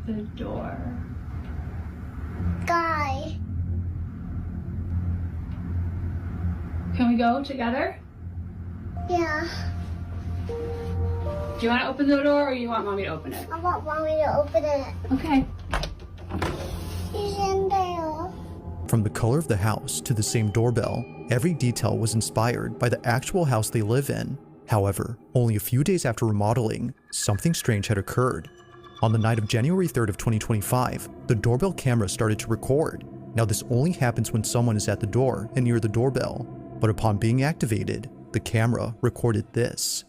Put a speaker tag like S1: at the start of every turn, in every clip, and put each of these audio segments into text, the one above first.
S1: the door?
S2: Guy.
S1: Can we go together?
S2: Yeah.
S1: Do you want to open the door or you want Mommy to open it?
S2: I want Mommy to open it.
S1: Okay.
S2: She's in there.
S3: From the color of the house to the same doorbell, every detail was inspired by the actual house they live in. However, only a few days after remodeling, something strange had occurred. On the night of January 3rd of 2025, the doorbell camera started to record. Now this only happens when someone is at the door and near the doorbell, but upon being activated, the camera recorded this.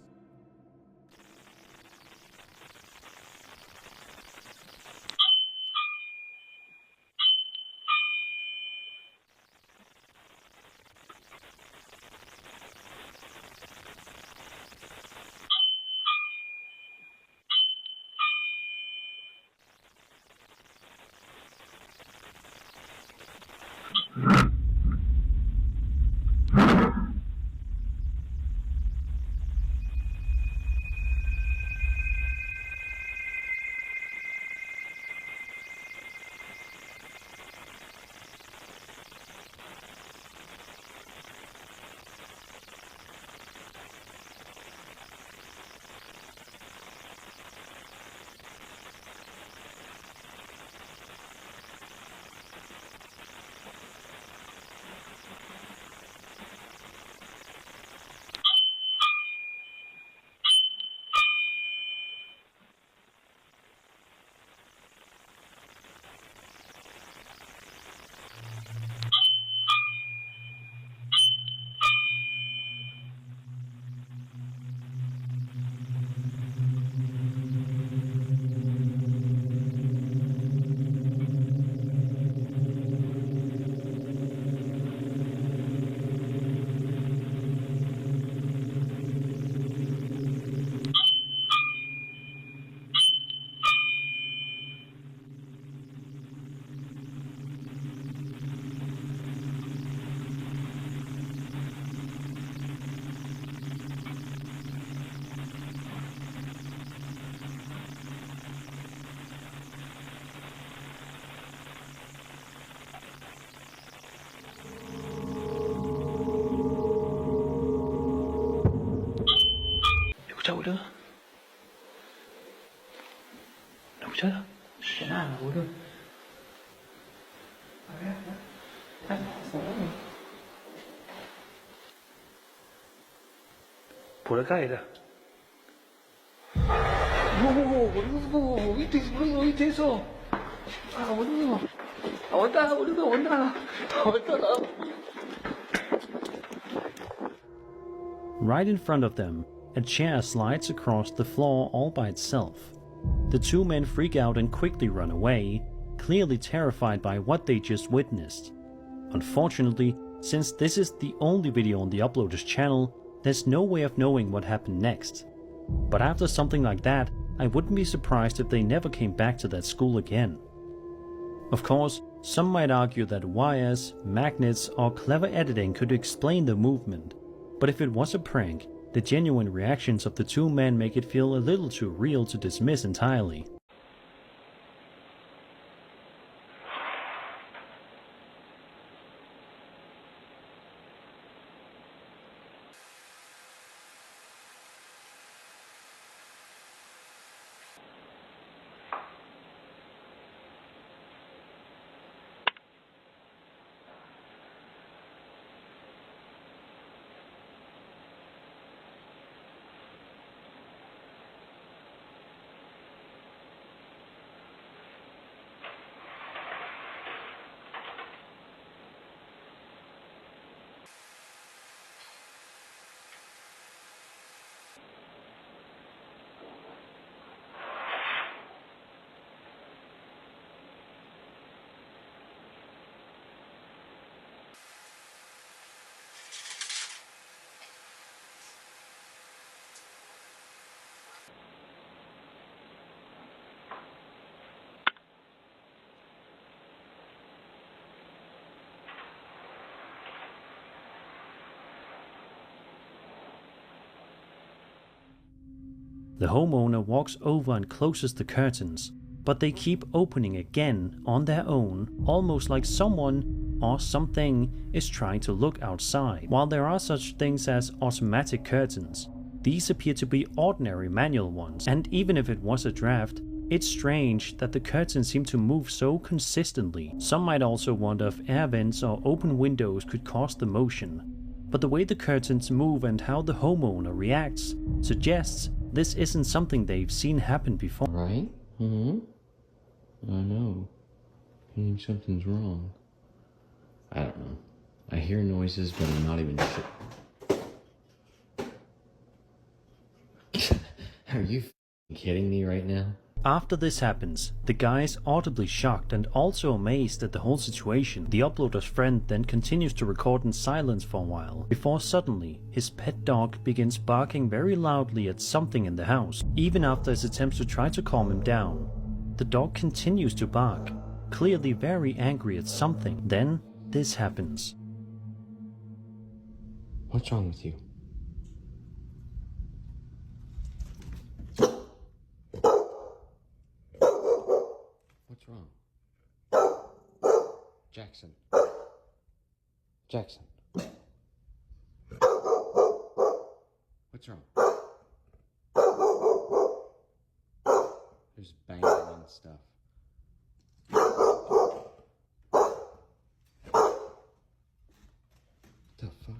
S4: Đâu nữa? Đâu chứ? Cái nào là bố đưa? Bố đã cãi rồi. 밑에서. 온다.
S5: Right in front of them, a chair slides across the floor all by itself. The two men freak out and quickly run away, clearly terrified by what they just witnessed. Unfortunately, since this is the only video on the uploader's channel, there's no way of knowing what happened next. But after something like that, I wouldn't be surprised if they never came back to that school again. Of course, some might argue that wires, magnets, or clever editing could explain the movement, but if it was a prank, the genuine reactions of the two men make it feel a little too real to dismiss entirely. The homeowner walks over and closes the curtains, but they keep opening again on their own, almost like someone or something is trying to look outside. While there are such things as automatic curtains, these appear to be ordinary manual ones, and even if it was a draft, it's strange that the curtains seem to move so consistently. Some might also wonder if air vents or open windows could cause the motion, but the way the curtains move and how the homeowner reacts suggests this isn't something they've seen happen before.
S6: Right? Mm-hmm. I know. I think something's wrong. I don't know. I hear noises, but I'm not even sure. Are you kidding me right now?
S5: After this happens, the guy is audibly shocked and also amazed at the whole situation. The uploader's friend then continues to record in silence for a while, before suddenly his pet dog begins barking very loudly at something in the house. Even after his attempts to try to calm him down, the dog continues to bark, clearly very angry at something. Then this happens.
S6: What's wrong with you? What's wrong? Jackson. Jackson. What's wrong? There's banging and stuff. The fuck?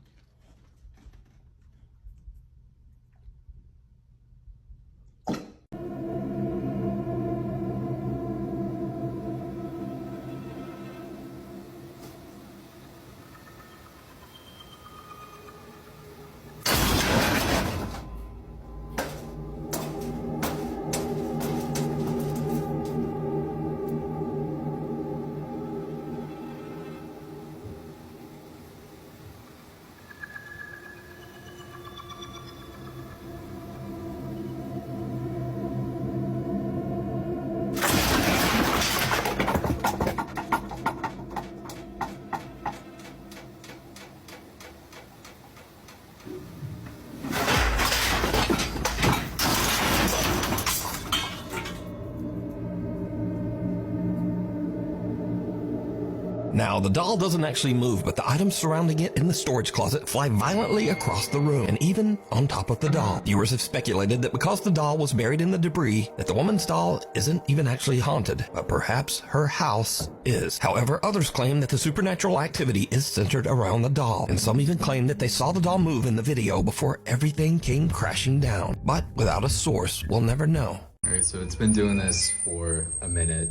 S7: Now, the doll doesn't actually move, but the items surrounding it in the storage closet fly violently across the room, and even on top of the doll. Viewers have speculated that because the doll was buried in the debris, that the woman's doll isn't even actually haunted, but perhaps her house is. However, others claim that the supernatural activity is centered around the doll, and some even claim that they saw the doll move in the video before everything came crashing down. But without a source, we'll never know.
S8: Alright, so it's been doing this for a minute.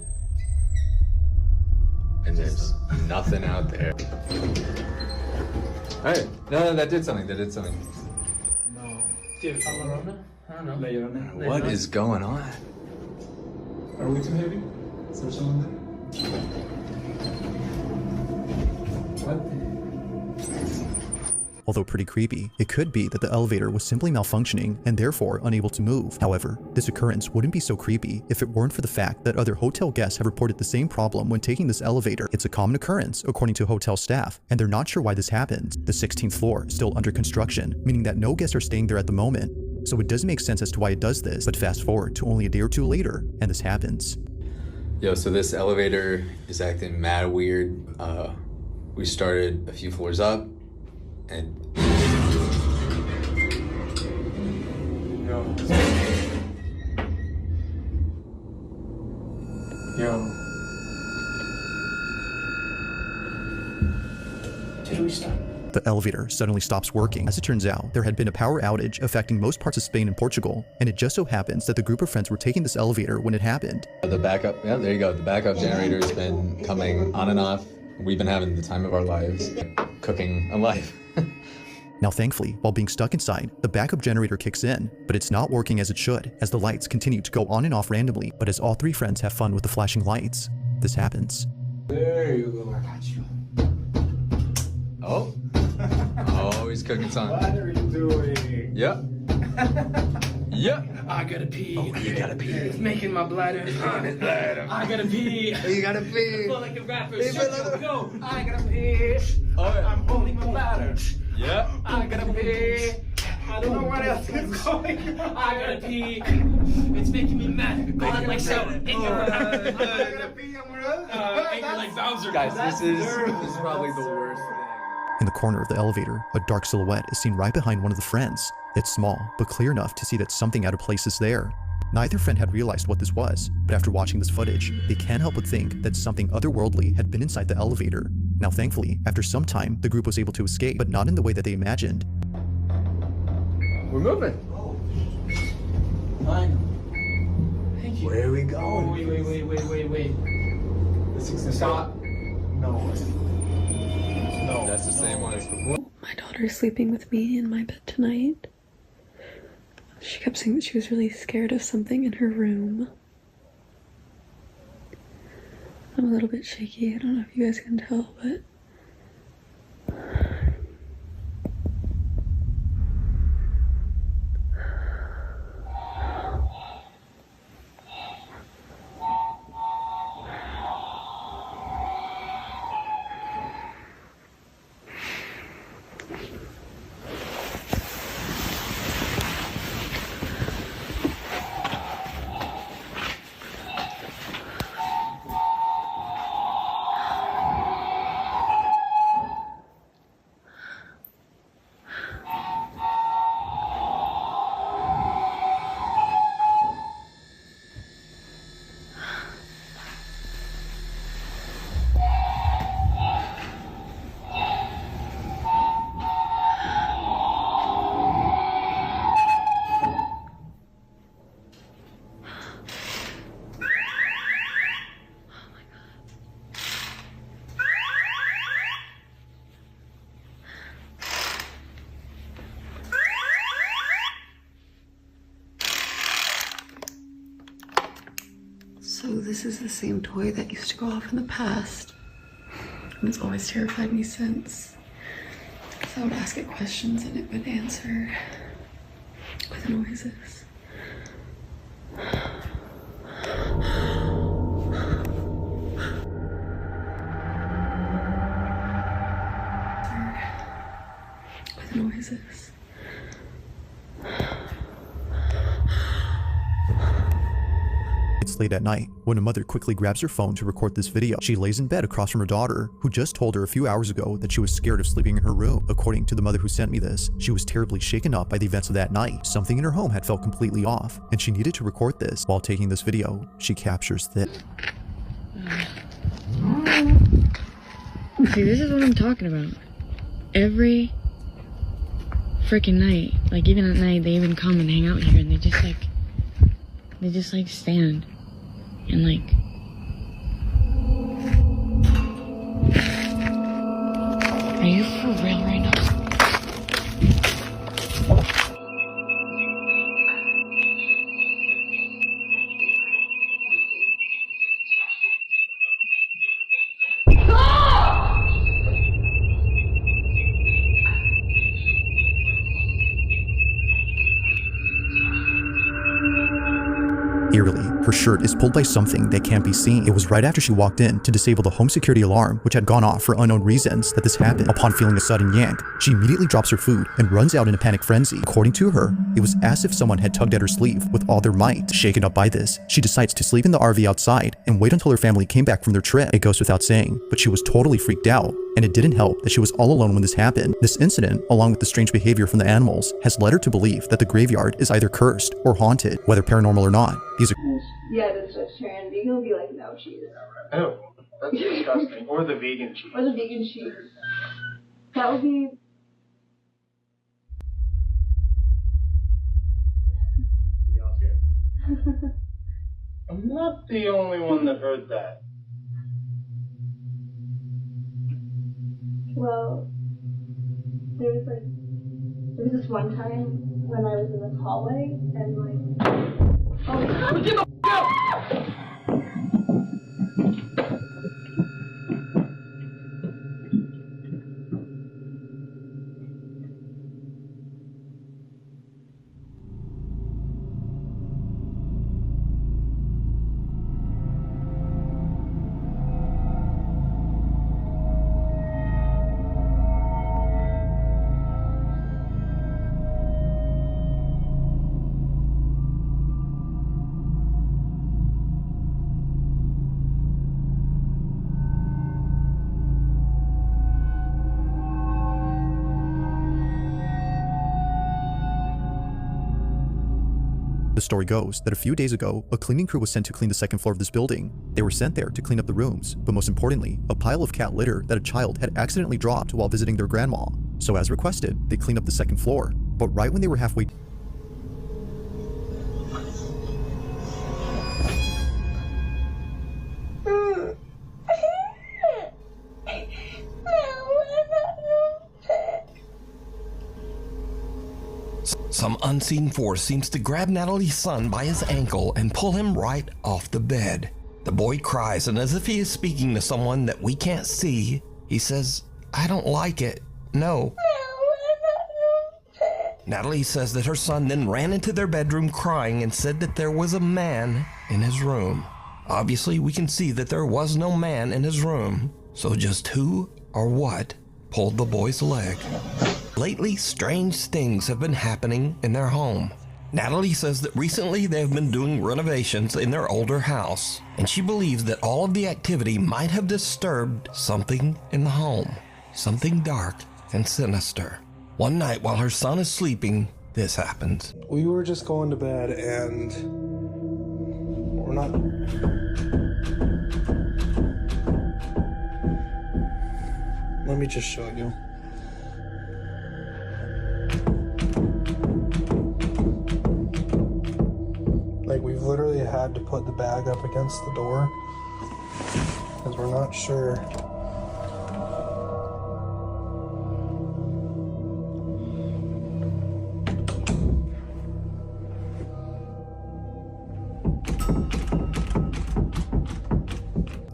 S8: And there's nothing out there. Alright, no, that did something,
S4: No.
S8: What is going on?
S4: Are we too heavy? Is there someone there? What?
S3: Although pretty creepy, it could be that the elevator was simply malfunctioning and therefore unable to move. However, this occurrence wouldn't be so creepy if it weren't for the fact that other hotel guests have reported the same problem when taking this elevator. It's a common occurrence, according to hotel staff, and they're not sure why this happens. The 16th floor is still under construction, meaning that no guests are staying there at the moment. So it doesn't make sense as to why it does this, but fast forward to only a day or two later, and this happens.
S8: Yo, so this elevator is acting mad weird. We started a few floors up, and
S4: Yo. Did we stop?
S3: The elevator suddenly stops working. As it turns out, there had been a power outage affecting most parts of Spain and Portugal, and it just so happens that the group of friends were taking this elevator when it happened.
S8: the backup, yeah, there you go. The backup generator's been coming on and off. We've been having the time of our lives, cooking a life.
S3: Now thankfully, while being stuck inside, the backup generator kicks in, but it's not working as it should, as the lights continue to go on and off randomly. But as all three friends have fun with the flashing lights, this happens.
S4: There you go. I got you.
S8: Oh. Oh, he's cooking something.
S4: What are you doing?
S8: Yep. Yep.
S9: I gotta pee.
S8: Oh, you gotta pee.
S9: It's making my bladder. I gotta pee.
S8: You gotta pee.
S9: I feel like a rapper.
S8: Hey,
S9: Shut
S8: brother.
S9: up, go. I gotta pee.
S8: Oh, yeah.
S9: I'm holding my bladder.
S8: Yep.
S9: I gotta pee. I don't know what else. What's going on? I gotta pee. It's making me mad. Go on like so. Angry like Bowser.
S4: Guys, this is probably the worst thing.
S3: In the corner of the elevator, a dark silhouette is seen right behind one of the friends. It's small, but clear enough to see that something out of place is there. Neither friend had realized what this was, but after watching this footage, they can't help but think that something otherworldly had been inside the elevator. Now thankfully, after some time, the group was able to escape, but not in the way that they imagined.
S4: We're moving.
S9: Finally. Thank you.
S4: Where are we going?
S9: Wait.
S4: This is stop. No. No.
S8: That's the same one as before.
S10: My daughter's sleeping with me in my bed tonight. She kept saying that she was really scared of something in her room. I'm a little bit shaky. I don't know if you guys can tell, but so this is the same toy that used to go off in the past. And it's always terrified me since. Because I would ask it questions and it would answer with noises. With noises.
S3: It's late at night when a mother quickly grabs her phone to record this video. She lays in bed across from her daughter, who just told her a few hours ago that she was scared of sleeping in her room. According to the mother who sent me this, she was terribly shaken up by the events of that night. Something in her home had felt completely off, and she needed to record this. While taking this video, she captures this.
S11: See, this is what I'm talking about. Every freaking night, like even at night, they even come and hang out here, and they just like stand and like. Are you for real right now?
S3: Eerily, her shirt is pulled by something that can't be seen. It was right after she walked in to disable the home security alarm, which had gone off for unknown reasons, that this happened. Upon feeling a sudden yank, she immediately drops her food and runs out in a panic frenzy. According to her, it was as if someone had tugged at her sleeve with all their might. Shaken up by this, she decides to sleep in the RV outside and wait until her family came back from their trip. It goes without saying, but she was totally freaked out, and it didn't help that she was all alone when this happened. This incident, along with the strange behavior from the animals, has led her to believe that the graveyard is either cursed or haunted. Whether paranormal or not, these are
S12: Yeah, that's vegetarian. Vegan will be like no cheese.
S4: Oh, that's disgusting. Or the vegan cheese.
S12: Or the vegan cheese. That would be.
S4: Y'all scared? I'm not the only one that heard that.
S12: Well, there was this one time when I was in this hallway and like. Oh, get the out!
S3: story goes that a few days ago, a cleaning crew was sent to clean the second floor of this building. They were sent there to clean up the rooms, but most importantly, a pile of cat litter that a child had accidentally dropped while visiting their grandma. So as requested, they cleaned up the second floor. But right when they were halfway
S7: Some unseen force seems to grab Natalie's son by his ankle and pull him right off the bed. The boy cries, and as if he is speaking to someone that we can't see, he says, "I don't like it. No." Natalie says that her son then ran into their bedroom crying and said that there was a man in his room. Obviously, we can see that there was no man in his room. So just who or what pulled the boy's leg? Lately, strange things have been happening in their home. Natalie says that recently they have been doing renovations in their older house, and she believes that all of the activity might have disturbed something in the home, something dark and sinister. One night while her son is sleeping, this happens.
S13: We were just going to bed and we're not... Let me just show you. Like, we've literally had to put the bag up against the door because we're not sure.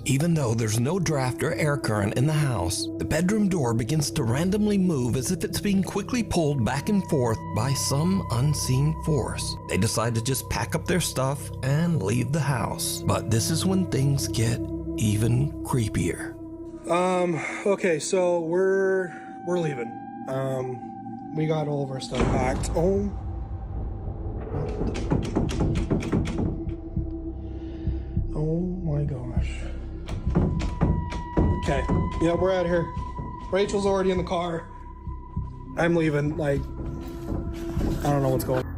S7: Even though there's no draft or air current in the house, the bedroom door begins to randomly move as if it's being quickly pulled back and forth by some unseen force. They decide to just pack up their stuff and leave the house. But this is when things get even creepier.
S13: Okay, so we're leaving. We got all of our stuff packed. Oh my gosh. Okay, yeah, we're out here. Rachel's already in the car. I'm leaving, like, I don't know what's going on.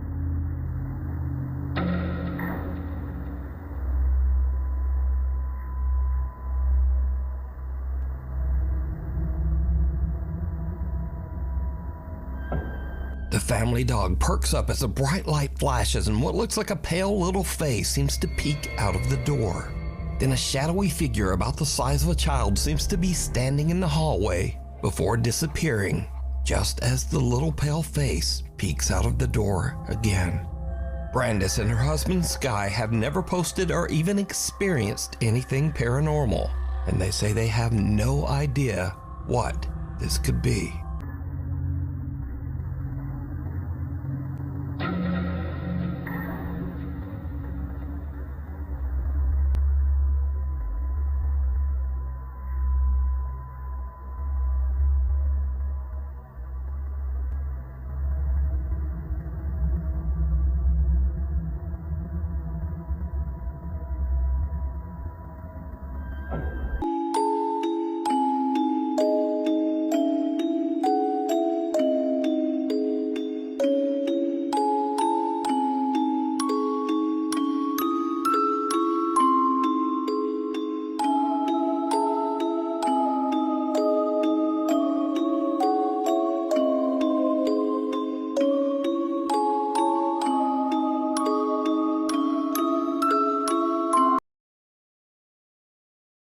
S7: The family dog perks up as a bright light flashes and what looks like a pale little face seems to peek out of the door. Then a shadowy figure about the size of a child seems to be standing in the hallway before disappearing, just as the little pale face peeks out of the door again. Brandis and her husband Sky have never posted or even experienced anything paranormal, and they say they have no idea what this could be.